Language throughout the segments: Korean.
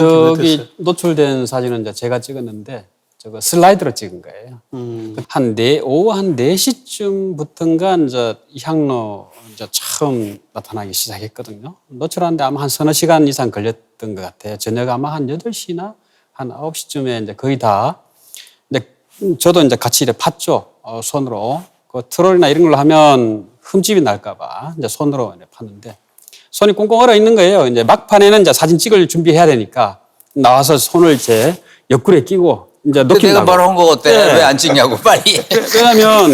저기 노출된 사진은 이제 제가 찍었는데 저거 슬라이드로 찍은 거예요. 오후 한 4시쯤부터인가 이제 이 향로 이제 처음 나타나기 시작했거든요. 노출하는데 아마 한 서너 시간 이상 걸렸던 것 같아요. 저녁 아마 한 8시나 한 9시쯤에 이제 거의 다 이제 저도 이제 같이 이렇게 팠죠. 손으로. 그 트롤이나 이런 걸로 하면 흠집이 날까봐 이제 손으로 이제 팠는데 손이 꽁꽁 얼어 있는 거예요. 이제 막판에는 이제 사진 찍을 준비해야 되니까 나와서 손을 이제 옆구리에 끼고 이제 느낌 내가 나고. 바로 한 거 어때? 네. 왜 안 찍냐고 빨리. 왜냐하면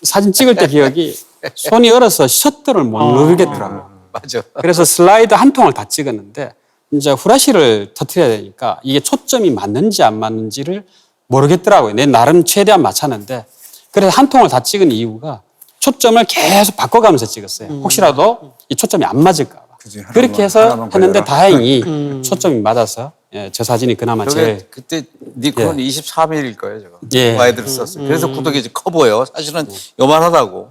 사진 찍을 때 기억이 손이 얼어서 셔터를 못 누르겠더라고요. 맞아. 그래서 슬라이드 한 통을 다 찍었는데 이제 후라시를 터트려야 되니까 이게 초점이 맞는지 안 맞는지를 모르겠더라고요. 내 나름 최대한 맞췄는데 그래서 한 통을 다 찍은 이유가 초점을 계속 바꿔가면서 찍었어요. 혹시라도 이 초점이 안 맞을까 봐. 그치, 그렇게 해서 하나만 했는데 걸려라. 다행히 초점이 맞아서 예, 저 사진이 그나마 저게 제일 그때 니콘 23mm일 거예요, 저거. 예. 와이드를 썼어요. 그래서 구독이 이제 커 보여. 사실은 요만하다고.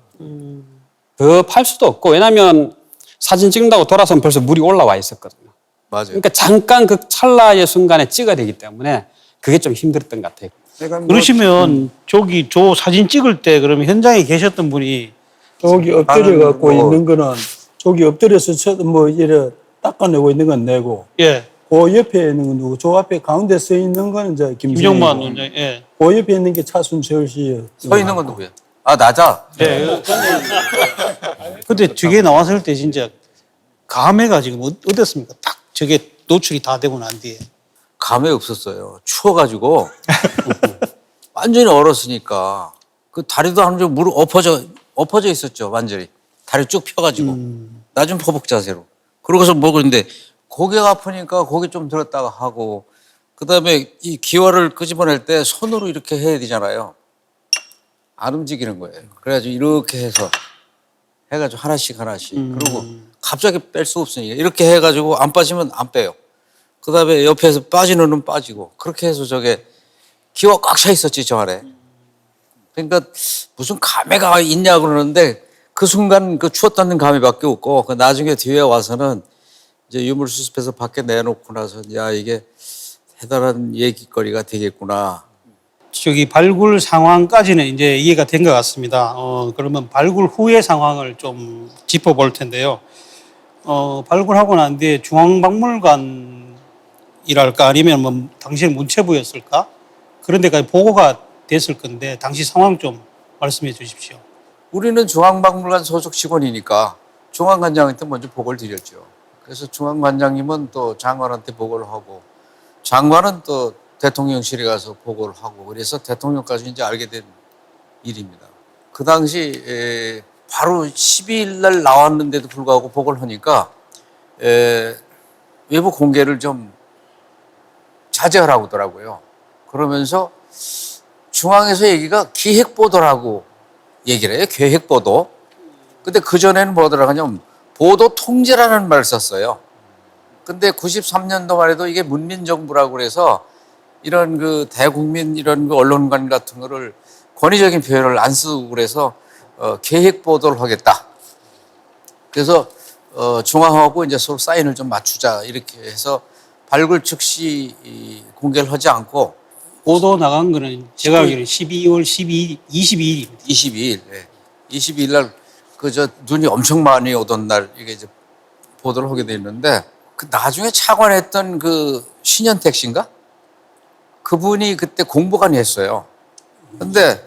더 팔 수도 없고 왜냐하면 사진 찍는다고 돌아서면 벌써 물이 올라와 있었거든요. 맞아요. 그러니까 잠깐 그 찰나의 순간에 찍어야 되기 때문에 그게 좀 힘들었던 것 같아요. 그러니까 뭐 그러시면 저기 저 사진 찍을 때 그러면 현장에 계셨던 분이 저기 엎드려 갖고 뭐- 있는 거는 저기 엎드려서 뭐 이래 닦아내고 있는 건 내고 예 그 옆에 있는 건 누구? 저 앞에 가운데 서 있는 거는 이제 김정만 김정만. 원장 예. 그 옆에 있는 게 차순 서울시예요. 서 있는 건 누구야? 아, 나자. 예. 근데 뒤에 나왔을 때 진짜 감회가 지금 어땠습니까? 딱 저게 노출이 다 되고 난 뒤에 감회 없었어요. 추워가지고. 완전히 얼었으니까. 그 다리도 한 점 무릎 엎어져 있었죠, 완전히. 다리 쭉 펴가지고. 낮은 포복 자세로. 그러고서 먹었는데 고개가 아프니까 고개 좀 들었다가 하고 그다음에 이 기와를 끄집어낼 때 손으로 이렇게 해야 되잖아요. 안 움직이는 거예요. 그래가지고 이렇게 해서 해가지고 하나씩 그리고 갑자기 뺄 수 없으니까 이렇게 해가지고 안 빠지면 안 빼요. 그다음에 옆에서 빠지는 은 빠지고 그렇게 해서 저게 기와 꽉 차 있었지 저 안에. 그러니까 무슨 감회가 있냐 그러는데 그 순간 그 추웠다는 감회밖에 없고 그 나중에 뒤에 와서는 이제 유물 수습해서 밖에 내놓고 나서 야 이게 대단한 얘기거리가 되겠구나. 저기 발굴 상황까지는 이제 이해가 된 것 같습니다. 그러면 발굴 후의 상황을 좀 짚어볼 텐데요. 발굴하고 난 뒤에 중앙박물관이랄까 아니면 뭐 당시에 문체부였을까 그런 데까지 보고가 됐을 건데 당시 상황 좀 말씀해 주십시오. 우리는 중앙박물관 소속 직원이니까 중앙관장한테 먼저 보고를 드렸죠. 그래서 중앙관장님은 또 장관한테 보고를 하고 장관은 또 대통령실에 가서 보고를 하고 그래서 대통령까지 이제 알게 된 일입니다. 그 당시 바로 12일 날 나왔는데도 불구하고 보고를 하니까 외부 공개를 좀 자제하라고 하더라고요. 그러면서 중앙에서 얘기가 기획보도라고 얘기를 해요. 계획보도. 근데 그전에는 뭐더라 하냐면 보도 통제라는 말을 썼어요. 근데 93년도만 해도 이게 문민정부라고 그래서 이런 그 대국민 이런 그 언론관 같은 거를 권위적인 표현을 안 쓰고 그래서 계획 보도를 하겠다. 그래서 중앙하고 이제 서로 사인을 좀 맞추자 이렇게 해서 발굴 즉시 공개를 하지 않고 보도 나간 거는 제가 알기로는 12월 22일입니다. 22일, 네. 22일 날 그 저 눈이 엄청 많이 오던 날 이게 이제 보도를 하게 돼 있는데 그 나중에 차관했던 그 신현택 씨인가? 그분이 그때 공보관이 했어요. 근데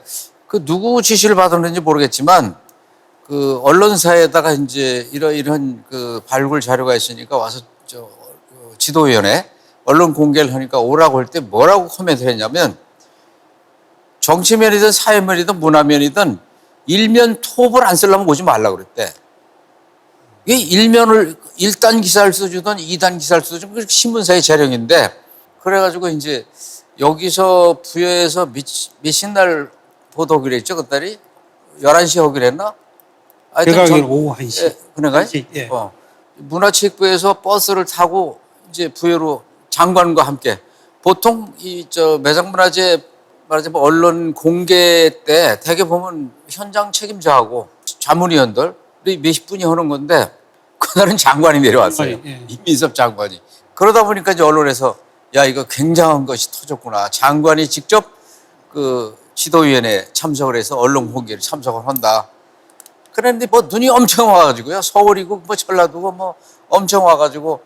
그 누구 지시를 받았는지 모르겠지만 그 언론사에다가 이제 이런 그 발굴 자료가 있으니까 와서 저 지도위원회 언론 공개를 하니까 오라고 할 때 뭐라고 코멘트를 했냐면 정치면이든 사회면이든 문화면이든 일면 톱을 안 쓰려면 오지 말라고 그랬대. 이게 일면을 1단 기사를 써주든 2단 기사를 써주든 그게 신문사의 재량인데 그래가지고 이제 여기서 부여해서 몇십 날 보도하기로 했죠, 그딸이? 11시에 하기로 했나? 제가 알기로 오후 1시. 예, 그런가요? 1시, 예. 문화체육부에서 버스를 타고 이제 부여로 장관과 함께 보통 이 저 매장문화재 말하자면 언론 공개 때 대개 보면 현장 책임자하고 자문위원들 몇십 분이 하는 건데 그날은 장관이 내려왔어요. 예. 이민섭 장관이. 그러다 보니까 이제 언론에서 야, 이거 굉장한 것이 터졌구나. 장관이 직접 그 지도위원회에 참석을 해서 언론 공개를 참석을 한다. 그랬는데 뭐 눈이 엄청 와가지고요. 서울이고 뭐 전라도고 뭐 엄청 와가지고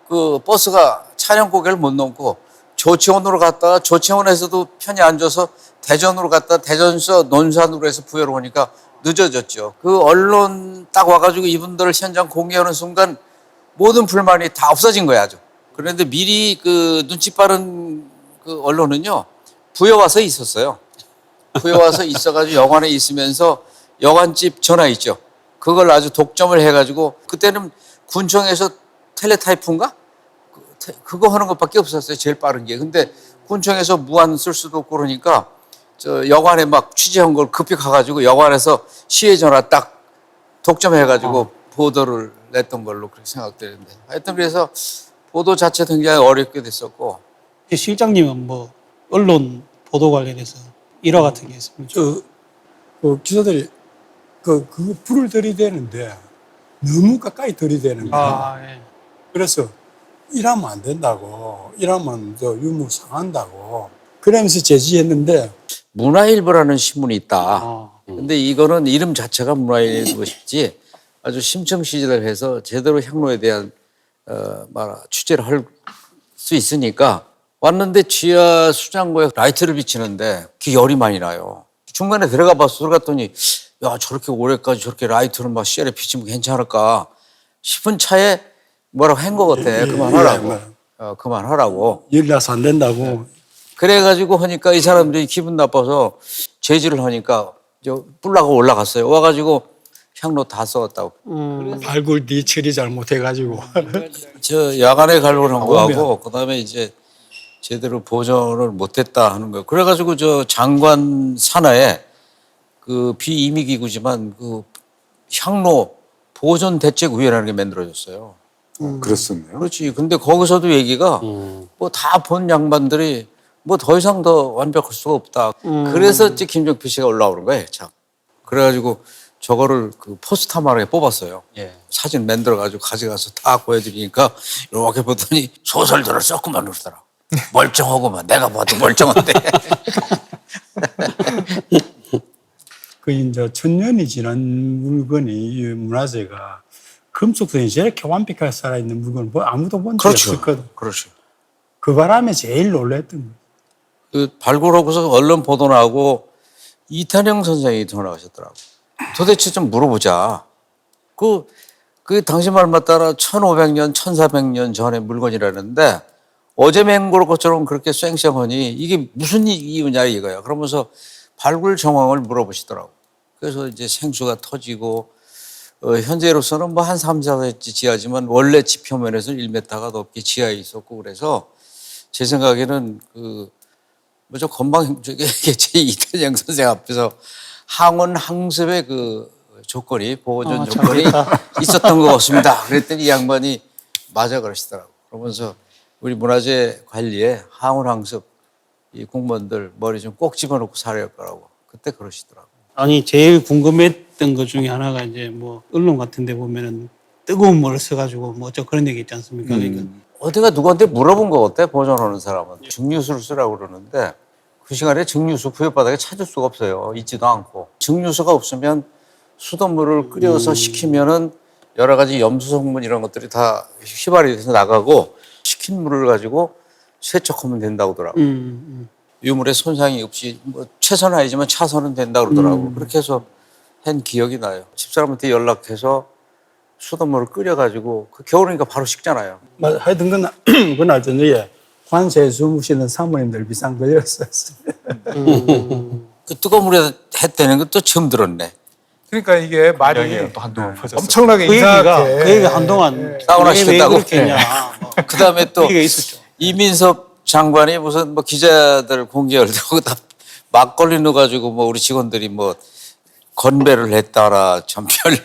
그 버스가 찬양고개를 못 넘고 조치원으로 갔다가 조치원에서도 편히 앉아서 대전으로 갔다 대전에서 논산으로 해서 부여로 오니까 늦어졌죠. 그 언론 딱 와가지고 이분들을 현장 공개하는 순간 모든 불만이 다 없어진 거야, 아주. 그런데 미리 그 눈치 빠른 그 언론은요, 부여 와서 있었어요. 부여 와서 있어가지고 여관에 있으면서 여관집 전화 있죠. 그걸 아주 독점을 해가지고 그때는 군청에서 텔레타이프인가? 그거 하는 것밖에 없었어요. 제일 빠른 게. 근데 군청에서 무한 쓸 수도 없고 그러니까 저 여관에 막 취재한 걸 급히 가가지고 여관에서 시외 전화 딱 독점해가지고 보도를 냈던 걸로 그렇게 생각되는데 하여튼 그래서 보도 자체 굉장히 어렵게 됐었고. 실장님은 뭐 언론 보도 관련해서 일화 같은 게 있습니까? 그 기자들이 그 불을 들이대는데 너무 가까이 들이대는 거야. 예. 그래서 일하면 안 된다고, 일하면 저 유무 상한다고 그러면서 제지했는데 문화일보라는 신문이 있다. 아. 근데 이거는 이름 자체가 문화일보시지 아주 심층 취재를 해서 제대로 향로에 대한 취재를 할 수 있으니까 왔는데 지하 수장고에 라이트를 비치는데 그게 열이 많이 나요. 중간에 들어가 봐서 들어갔더니 야, 저렇게 오래까지 저렇게 라이트를 막 시야에 비치면 괜찮을까 싶은 차에 뭐라고 한 것 같아. 그만하라고. 그만하라고. 일 나서 안 된다고. 그래가지고 하니까 이 사람들이 기분 나빠서 제지를 하니까 뿔라고 올라갔어요. 와가지고 향로 다 써왔다고. 발굴 네 처리 잘못해가지고. 저 야간에 갈고한 거하고 그다음에 이제 제대로 보존을 못했다 하는 거예요. 그래가지고 저 장관 산하에 그 비임의기구지만 그 향로 보존 대책위원회라는 게 만들어졌어요. 그렇었네요. 그렇지. 근데 거기서도 얘기가 뭐 다 본 양반들이 뭐 더 이상 더 완벽할 수가 없다. 그래서 이제 김정필 씨가 올라오는 거예요. 참. 그래가지고 저거를 그 포스터마루에 뽑았어요. 예. 사진 만들어가지고 가져가서 다 보여드리니까 이렇게 보더니 소설들을 썼구만 그러더라. 멀쩡하고만 내가 봐도 멀쩡한데. 그 이제 천년이 지난 물건이 이 문화재가 금속성이 저렇게 완벽하게 살아있는 물건을 아무도 본 적이 그렇죠. 없었거든. 그렇죠. 그 바람에 제일 놀랬던 거예요. 그 발굴하고서 언론 보도 나고 이탄영 선생이 돌아가셨더라고. 도대체 좀 물어보자. 그 당시 말 맞따라 1500년, 1400년 전의 물건이라는데 어제 맹고로 것처럼 그렇게 쌩쌩하니 이게 무슨 이유냐 이거야. 그러면서 발굴 정황을 물어보시더라고. 그래서 이제 생수가 터지고 현재로서는 뭐 한 3, 4cm 지하지만 원래 지표면에서 1m가 넘게 지하에 있었고 그래서 제 생각에는 뭐죠 건방 저게 제 이탄영 선생 앞에서 항원 항습의 그 조건이 보존 조건이 있었던 것 같습니다. 그랬더니 이 양반이 맞아 그러시더라고. 그러면서 우리 문화재 관리에 항원 항습 이 공무원들 머리 좀 꼭 집어넣고 살아야 할 거라고 그때 그러시더라고. 아니 제일 궁금했던 것 중에 하나가 이제 뭐 언론 같은 데 보면은 뜨거운 물을 써가지고 뭐 어쩌 그런 얘기 있지 않습니까? 그러니까 어디가 누구한테 물어본 거 어때? 보존하는 사람은 증류수를 쓰라고 그러는데 그 시간에 증류수 부여바닥에 찾을 수가 없어요. 있지도 않고. 증류수가 없으면 수돗물을 끓여서 식히면은 여러 가지 염수 성분 이런 것들이 다 휘발이 돼서 나가고 식힌 물을 가지고 세척하면 된다고 하더라고. 유물에 손상이 없이 뭐 최선은 아니지만 차선은 된다고 그러더라고. 그렇게 해서 한 기억이 나요. 집사람한테 연락해서 수돗물을 끓여가지고 그 겨울이니까 바로 식잖아요. 하여튼 그날 저녁에 관세에 주무시는 사모님들 비상 걸렸었어요. 그 뜨거운 물에 했다는 것도 처음 들었네. 그러니까 이게 말이 또 한동안 퍼졌어. 엄청나게 그 얘기가 이상하게. 그 얘기가 한동안 사우나 왜 시켰다고? 그렇게 했냐. 뭐 그 다음에 또 그 얘기가 있었죠. 이민섭 장관이 무슨 뭐 기자들 공개할 때 거기다 막걸리 넣어가지고 뭐 우리 직원들이 뭐 건배를 했다라 참 별.